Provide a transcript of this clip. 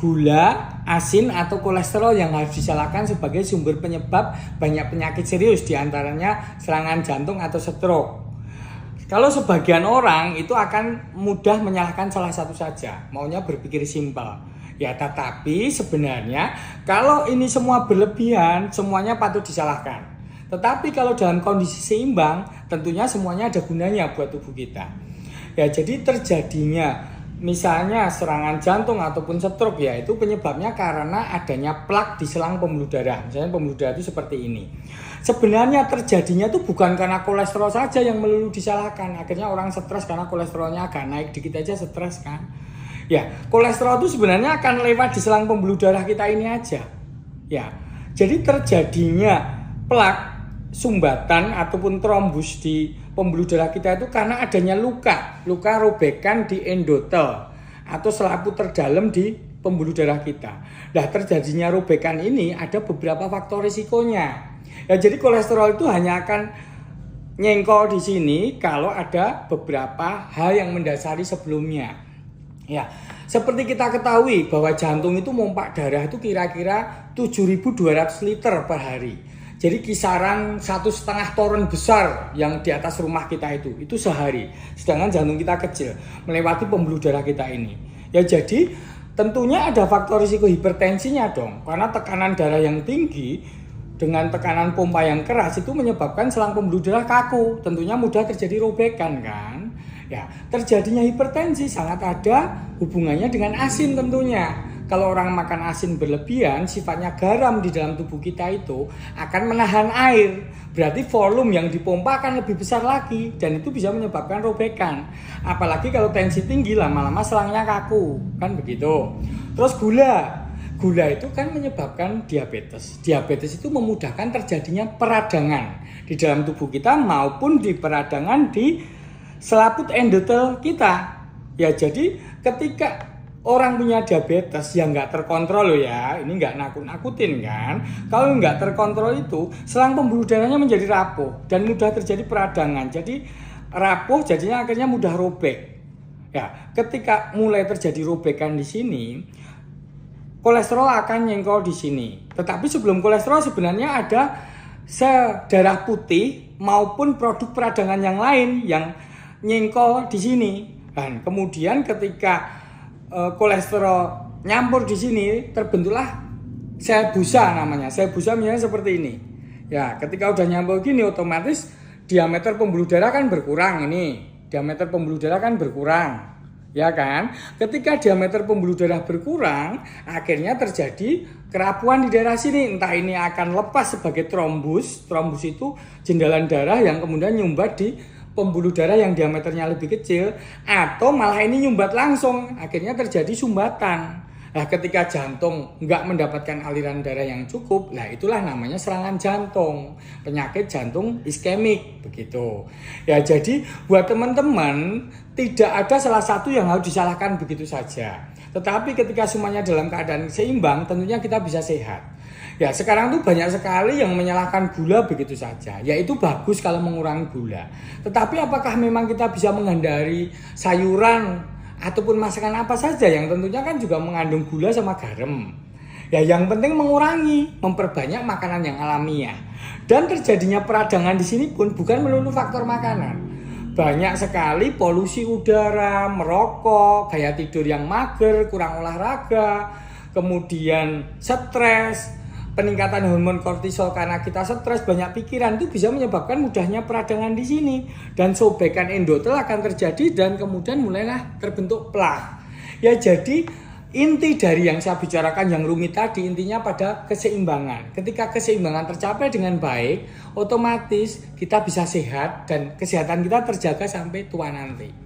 gula, asin, atau kolesterol yang harus disalahkan sebagai sumber penyebab banyak penyakit serius, diantaranya serangan jantung atau stroke. Kalau sebagian orang itu akan mudah menyalahkan salah satu saja, maunya berpikir simpel. Ya, tetapi sebenarnya kalau ini semua berlebihan, semuanya patut disalahkan. Tetapi kalau dalam kondisi seimbang, tentunya semuanya ada gunanya buat tubuh kita. Ya, jadi terjadinya misalnya serangan jantung ataupun stroke, ya itu penyebabnya karena adanya plak di selang pembuluh darah. Misalnya pembuluh darah itu seperti ini. Sebenarnya terjadinya itu bukan karena kolesterol saja yang melulu disalahkan. Akhirnya orang stres karena kolesterolnya agak naik dikit aja stres kan. Ya, kolesterol itu sebenarnya akan lewat di selang pembuluh darah kita ini aja. Ya, jadi terjadinya plak, sumbatan ataupun trombus di pembuluh darah kita itu karena adanya luka robekan di endotel atau selaput terdalam di pembuluh darah kita. Nah, terjadinya robekan ini ada beberapa faktor risikonya. Ya, jadi kolesterol itu hanya akan nyengkol di sini kalau ada beberapa hal yang mendasari sebelumnya. Ya, seperti kita ketahui bahwa jantung itu mompak darah itu kira-kira 7.200 liter per hari. Jadi kisaran 1,5 toren besar yang di atas rumah kita itu sehari. Sedangkan jantung kita kecil, melewati pembuluh darah kita ini. Ya, jadi tentunya ada faktor risiko hipertensinya dong. Karena tekanan darah yang tinggi dengan tekanan pompa yang keras itu menyebabkan selang pembuluh darah kaku. Tentunya mudah terjadi robekan kan. Ya, terjadinya hipertensi sangat ada hubungannya dengan asin tentunya. Kalau orang makan asin berlebihan, sifatnya garam di dalam tubuh kita itu akan menahan air. Berarti volume yang dipompa akan lebih besar lagi dan itu bisa menyebabkan robekan. Apalagi kalau tensi tinggi, lama-lama selangnya kaku, kan begitu. Terus gula itu kan menyebabkan diabetes. Diabetes itu memudahkan terjadinya peradangan di dalam tubuh kita maupun di peradangan di selaput endotel kita. Ya, jadi ketika orang punya diabetes yang nggak terkontrol loh ya, ini nggak nakut-nakutin kan. Kalau nggak terkontrol itu, selang pembuluh darahnya menjadi rapuh dan mudah terjadi peradangan. Jadi rapuh jadinya akhirnya mudah robek. Ya, ketika mulai terjadi robekan di sini, kolesterol akan nyengkol di sini. Tetapi sebelum kolesterol sebenarnya ada sel darah putih maupun produk peradangan yang lain yang nyengkol di sini. Dan kemudian ketika kolesterol nyampur di sini terbentuklah sel busa namanya. Sel busa misalnya seperti ini. Ya, ketika udah nyampur gini otomatis diameter pembuluh darah kan berkurang ini. Diameter pembuluh darah kan berkurang. Ya kan? Ketika diameter pembuluh darah berkurang, akhirnya terjadi kerapuan di daerah sini. Entah ini akan lepas sebagai trombus. Trombus itu jendalan darah yang kemudian nyumbat di pembuluh darah yang diameternya lebih kecil, atau malah ini nyumbat langsung, akhirnya terjadi sumbatan. Nah, ketika jantung nggak mendapatkan aliran darah yang cukup, nah itulah namanya serangan jantung, penyakit jantung iskemik, begitu. Ya, jadi buat teman-teman tidak ada salah satu yang harus disalahkan begitu saja. Tetapi ketika semuanya dalam keadaan seimbang, tentunya kita bisa sehat. Ya, sekarang tuh banyak sekali yang menyalahkan gula begitu saja. Ya, itu bagus kalau mengurangi gula. Tetapi apakah memang kita bisa menghindari sayuran ataupun masakan apa saja yang tentunya kan juga mengandung gula sama garam. Ya, yang penting mengurangi, memperbanyak makanan yang alamiah. Dan terjadinya peradangan di sini pun bukan melulu faktor makanan. Banyak sekali polusi udara, merokok, gaya tidur yang mager, kurang olahraga, kemudian stres, peningkatan hormon kortisol karena kita stres, banyak pikiran, itu bisa menyebabkan mudahnya peradangan di sini dan sobekan endotel akan terjadi dan kemudian mulailah terbentuk plak. Ya, jadi inti dari yang saya bicarakan yang rumit tadi intinya pada keseimbangan. Ketika keseimbangan tercapai dengan baik, otomatis kita bisa sehat dan kesehatan kita terjaga sampai tua nanti.